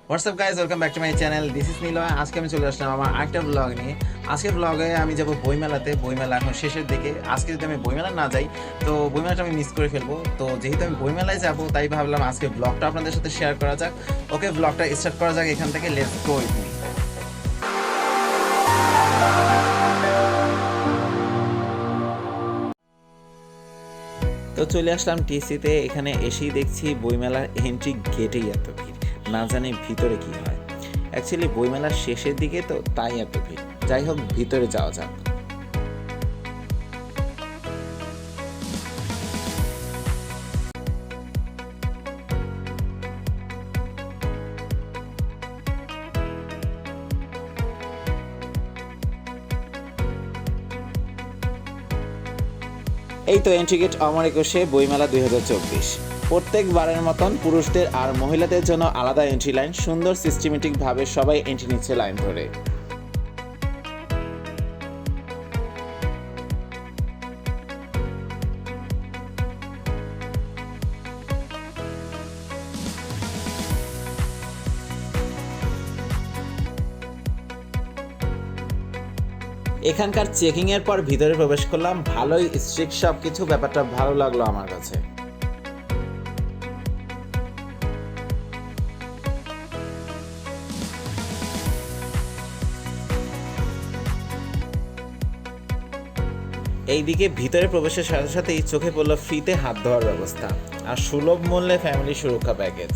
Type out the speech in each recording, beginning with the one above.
WhatsApp guys, welcome back to my channel. This is Niloy. আজকে আমি চলে আসলাম আমার আরেকটা ব্লগ নিয়ে। আজকের ব্লগে আমি যাব বইমেলাতে। বইমেলা এখন শেষের দিকে। আজকে যদি আমি বইমেলা না যাই তো বইমেলাটা আমি মিস করে ফেলবো। তো যেহেতু আমি বইমেলায় যাব তাই ভাবলাম আজকে ব্লগটা আপনাদের সাথে শেয়ার করা যাক। ওকে, ব্লগটা স্টার্ট করা যাক এখান থেকে। Let's go with me. তো চলে আসলাম টিসিতে। এখানে এসেই দেখছি বইমেলার এন্ট্রি গেটেই এত ভিড়, না জানি ভিতরে কি হয়। অ্যাকচুয়ালি বইমেলার শেষের দিকে তো, তাই এত ভিড়। যাই হোক, ভিতরে যাওয়া যাক। এই তো এন্ট্রি গেট অমর একুশে বইমেলা 2024। প্রত্যেকবারের মতন পুরুষদের আর মহিলাদের জন্য আলাদা এন্ট্রি লাইন। সুন্দর সিস্টেমেটিক ভাবে সবাই এন্ট্রি নিচ্ছে লাইন ধরে। এখানকার চেকিং এর পর ভিতরে প্রবেশ করলাম। ভালোই স্ট্রিক্ট সব কিছু, ব্যাপারটা ভালো লাগলো আমার কাছে। এইদিকে ভিতরে প্রবেশের সাথে সাথেই চোখে পড়লো ফ্রিতে হাত ধোয়ার ব্যবস্থা আর সুলভ মূল্যে ফ্যামিলি সুরক্ষা প্যাকেজ।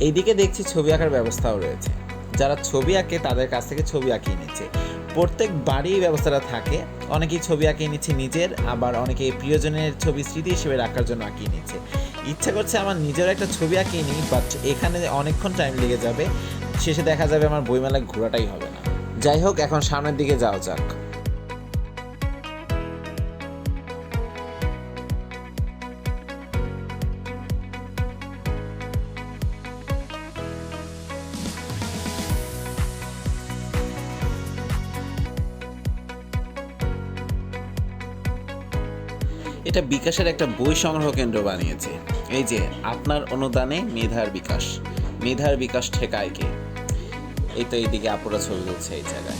এইদিকে দেখছি ছবি আঁকার ব্যবস্থাও রয়েছে। যারা ছবি আঁকে তাদের কাছ থেকে ছবি আঁকিয়ে নিচ্ছে। প্রত্যেক বাড়ি ব্যবস্থাটা থাকে। অনেকেই ছবি আঁকিয়ে নিচ্ছে নিজের, আবার অনেকে প্রিয়জনের ছবি স্মৃতি হিসেবে রাখার জন্য আঁকিয়ে নিচ্ছে। ইচ্ছা করছে আমার নিজের একটা ছবি আঁকিয়ে নিই, বাট এখানে অনেকক্ষণ টাইম লেগে যাবে। শেষে দেখা যাবে আমার বইমেলায় ঘোরাটাই হবে না। যাই হোক, এখন সামনের দিকে যাওয়া যাক। এটা বিকাশের একটা বই সংগ্রহ কেন্দ্র বানিয়েছে। এই যে, আপনার অনুদানে মেধার বিকাশ, মেধার বিকাশ ঠেকায় কে। এই তো এইদিকে আপুরা ছবি তুলছে এই জায়গায়।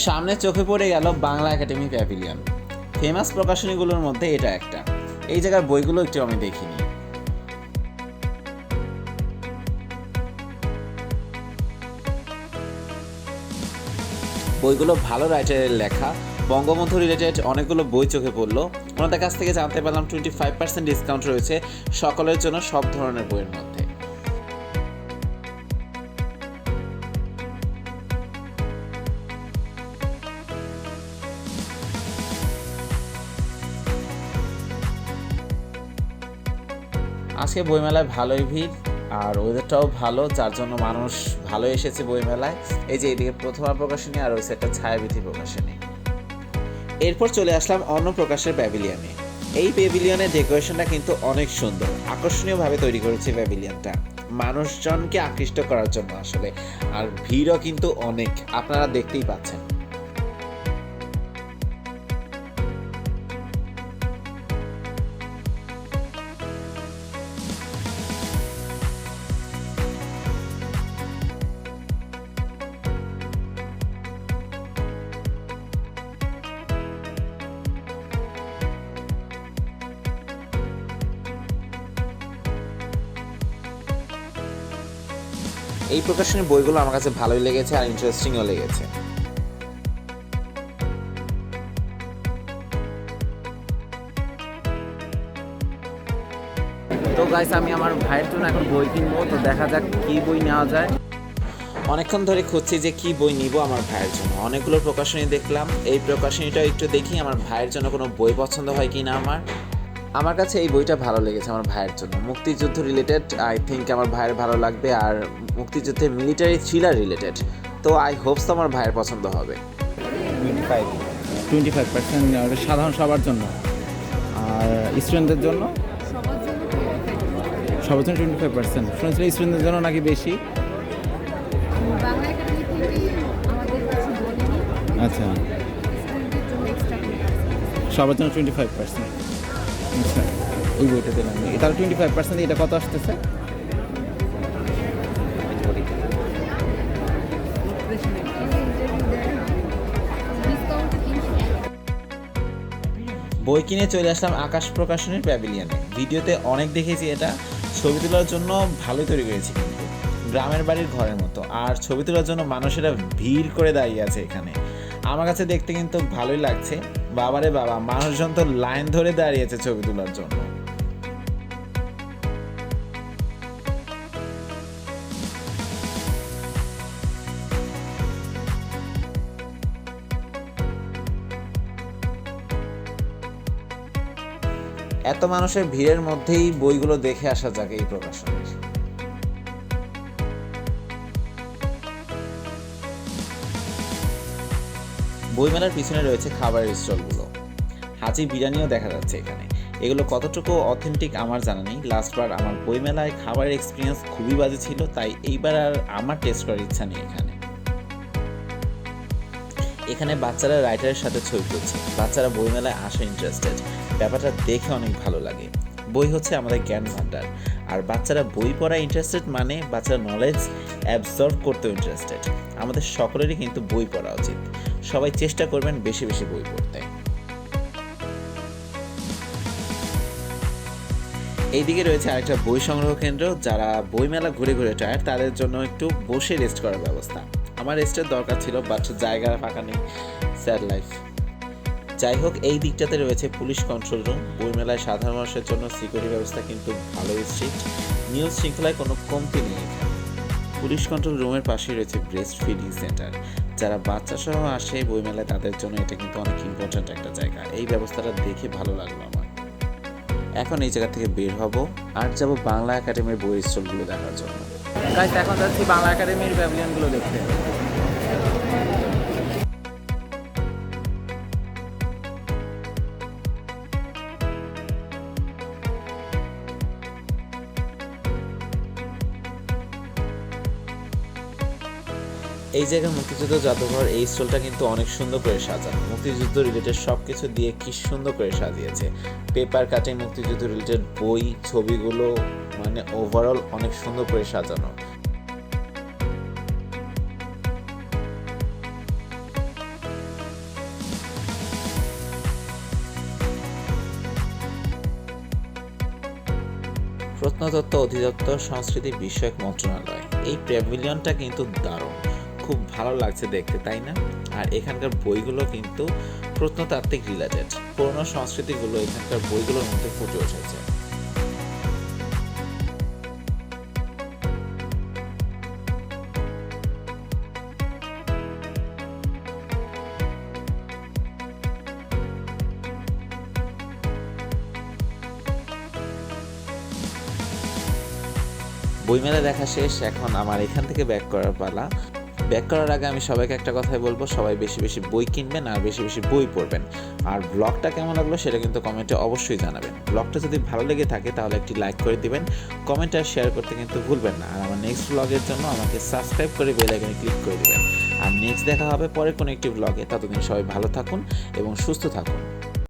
সামনে চোখে পড়ে গেল বাংলা একাডেমি প্যাভিলিয়ন। ফেমাস প্রকাশনীগুলোর মধ্যে এটা একটা। এই জায়গার বইগুলো একটু আমি দেখিনি। বইগুলো ভালো রাইটারের লেখা। বঙ্গবন্ধু রিলেটেড অনেকগুলো বই চোখে পড়লো। ওনাদের কাছ থেকে জানতে পারলাম 25% ডিসকাউন্ট রয়েছে সকলের জন্য, সব ধরনের বইয়ের মধ্যে। আজকে বইমেলায় ভালোই ভিড়, আর ওয়েদারটাও ভালো, যার জন্য মানুষ ভালো এসেছে বইমেলায়। এই যে এদিকে প্রথমা প্রকাশনী আর ওই সাইডটা ছায়াবিথি প্রকাশনী। এরপর চলে আসলাম অন্য প্রকাশের প্যাভিলিয়নে। এই প্যাভিলিয়নের ডেকোরেশনটা কিন্তু অনেক সুন্দর, আকর্ষণীয়ভাবে তৈরি করেছে প্যাভিলিয়নটা মানুষজনকে আকৃষ্ট করার জন্য আসলে। আর ভিড়ও কিন্তু অনেক, আপনারা দেখতেই পাচ্ছেন। এই প্রকাশনের বইগুলো আমার কাছে ভালোই লেগেছে আর ইন্টারেস্টিংও লেগেছে। তো গাইস, আমি আমার ভাইয়ের জন্য এখন বই কিনবো। তো দেখা যাক কি বই নেওয়া যায়। অনেকক্ষণ ধরে খুঁজছি যে কি বই নিব আমার ভাইয়ের জন্য। অনেকগুলো প্রকাশনী দেখলাম, এই প্রকাশনীটাও একটু দেখি আমার ভাইয়ের জন্য কোনো বই পছন্দ হয় কি না। আমার কাছে এই বইটা ভালো লেগেছে আমার ভাইয়ের জন্য। মুক্তিযুদ্ধ রিলেটেড, আই থিঙ্ক আমার ভাইয়ের ভালো লাগবে, আর মুক্তিযুদ্ধের মিলিটারি থ্রিলার রিলেটেড। তো আই হোপস তো আমার ভাইয়ের পছন্দ হবে। 25% সাধারণ সবার জন্য, আর স্টুডেন্টদের জন্য সবার জন্য 25%। শুনেছিলাম স্টুডেন্টদের জন্য নাকি বেশি। বাংলা একাডেমি থেকে আচ্ছা, স্টুডেন্টদের জন্য এক্সট্রা 20%। সবার জন্য 25%। আচ্ছা, এই বইটা দিলাম, তাহলে 25%, এটা কত আসতেছে? ডিসকাউন্ট 300 টাকা। বই কিনে চলে আসলাম আকাশ প্রকাশনীর প্যাভিলিয়নে। ভিডিওতে অনেক দেখেছি এটা, ছবি তোলার জন্য ভালোই তৈরি করেছি কিন্তু গ্রামের বাড়ির ঘরের মতো। আর ছবি তোলার জন্য মানুষেরা ভিড় করে দাঁড়িয়ে আছে এখানে। আমার কাছে দেখতে কিন্তু ভালোই লাগছে। বাবারে বাবা, মানুষজন তো লাইন ধরে দাঁড়িয়েছে ছবি তোলার জন্য। এত মানুষের ভিড়ের মধ্যেই বইগুলো দেখে আসা যাক এই প্রকাশনীর। বইমেলার পিছনে রয়েছে খাবারের স্টলগুলো। হাজি বিরিয়ানিও দেখা যাচ্ছে এখানে। এগুলো কতটুকু অথেন্টিক আমার জানা নেই। লাস্টবার আমার বইমেলায় খাবারের এক্সপিরিয়েন্স খুবই বাজে ছিল, তাই এইবার আর আমার টেস্ট করার ইচ্ছা নেই এখানে। এখানে বাচ্চারা রাইটারের সাথে ছবি তুলছে। বাচ্চারা বইমেলায় আসা ইন্টারেস্টেড, ব্যাপারটা দেখে অনেক ভালো লাগে। বই হচ্ছে আমাদের জ্ঞান ভাণ্ডার, আর বাচ্চারা বই পড়ায় ইন্টারেস্টেড মানে বাচ্চারা নলেজ অ্যাবজর্ব করতেও ইন্টারেস্টেড। আমাদের সকলেরই কিন্তু বই পড়া উচিত। সবাই চেষ্টা করবেন বেশি বেশি বই পড়তে। এইদিকে রয়েছে আরেকটা বই সংগ্রহ কেন্দ্র। যারা বইমেলা ঘুরে ঘুরে টায়ার, তাদের জন্য একটু বসে রেস্ট করার ব্যবস্থা। আমার রেস্টের দরকার ছিল, বাট জায়গা ফাঁকা নেই, স্যাড লাইফ। যাই হোক, এই দিকটাতে রয়েছে পুলিশ কন্ট্রোল রুম। বইমেলায় সাধারণ মানুষের জন্য সিকিউরিটি ব্যবস্থা কিন্তু ভালোই স্ট্রিক্ট। নিউজ শৃঙ্খলায় কোনো কমতি নেই এখানে। পুলিশ কন্ট্রোল রুমের পাশেই রয়েছে ব্রেস্ট ফিডিং সেন্টার। যারা বাচ্চা সহ আসে বইমেলায়, তাদের জন্য এটা কিন্তু অনেক ইম্পর্ট্যান্ট একটা জায়গা। এই ব্যবস্থাটা দেখে ভালো লাগলো আমার। এখন এই জায়গা থেকে বের হব আর যাব বাংলা একাডেমির বইয়ের স্টলগুলো দেখার জন্য। গাইস, এখন যাচ্ছি বাংলা একাডেমির প্যাভিলিয়নগুলো দেখতে। এই জায়গার মুক্তিযুদ্ধ জাদুঘর, এই স্টলটা কিন্তু অনেক সুন্দর করে সাজানো। মুক্তিযুদ্ধ রিলেটেড সব কিছু দিয়ে কি সুন্দর করে সাজিয়েছে। পেপার কাটিং, মুক্তিযুদ্ধ রিলেটেড বই, ছবিগুলো, মানে ওভারঅল অনেক সুন্দর করে সাজানো। প্রত্নতত্ত্ব অধিদপ্তর, সংস্কৃতি বিষয়ক মন্ত্রণালয়। এই প্যাভিলিয়নটা কিন্তু দারুণ, খুব ভালো লাগছে দেখতে, তাই না? আর এখানকার বইগুলো কিন্তু প্রত্নতাত্ত্বিক রিলেটেড। পুরনো সংস্কৃতিগুলো এখানকার বইগুলোর মধ্যে ফুটে উঠেছে। বইমেলা দেখা শেষ, এখন আমার এখান থেকে ব্যাক করার পালা। ব্যাক করার আগে আমি সবাইকে একটা কথাই বলবো, সবাই বেশি বেশি বই কিনবেন আর বেশি বেশি বই পড়বেন। আর ব্লগটা কেমন লাগলো সেটা কিন্তু কমেন্টে অবশ্যই জানাবেন। ব্লগটা যদি ভালো লেগে থাকে তাহলে একটি লাইক করে দিবেন, কমেন্ট আর শেয়ার করতে কিন্তু ভুলবেন না। আর আমার নেক্সট ব্লগের জন্য আমাকে সাবস্ক্রাইব করে বেল আইকনে ক্লিক করে দিবেন। আর নেক্সট দেখা হবে পরে কোনো একটি ব্লগে। ততদিন সবাই ভালো থাকুন এবং সুস্থ থাকুন।